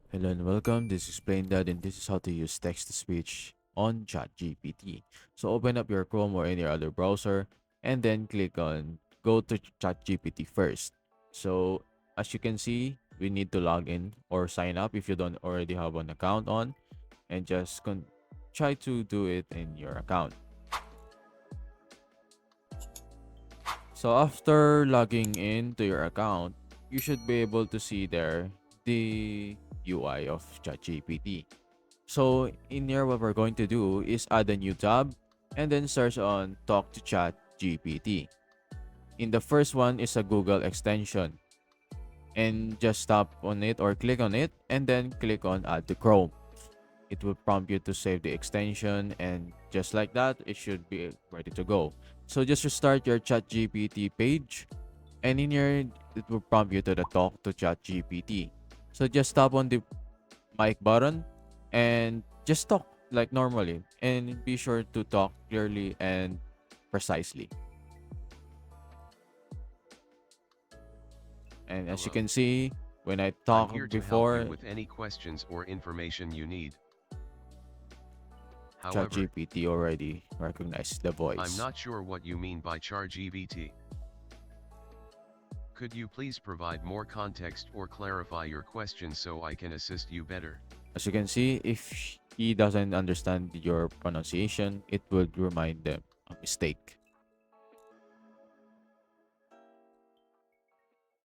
Hello and welcome. This is Plain Dad, and this is how to use text to speech on ChatGPT. So open up your Chrome or any other browser and then click on go to ChatGPT first. So as you can see, we need to log in or sign up if you don't already have an account on, and just try to do it in your account. So after logging in to your account, you should be able to see there the UI of ChatGPT. So in here, what we're going to do is add a new tab and then search on Talk to Chat GPT. In the first one is a Google extension, and just tap on it or click on it and then click on Add to Chrome. It will prompt you to save the extension, and just like that, it should be ready to go. So just restart your Chat GPT page, and in here, it will prompt you to the Talk to Chat GPT. So just tap on the mic button and just talk like normally, and be sure to talk clearly and precisely. And as you Hello. can see, when I I'm talked here to help you before, with any questions or information you need. However, ChatGPT already recognized the I'm voice. not sure what you mean by ChatGPT. Could you please provide more context or clarify your question so I can assist you better? As you can see, if he doesn't understand your pronunciation, it would remind them a mistake.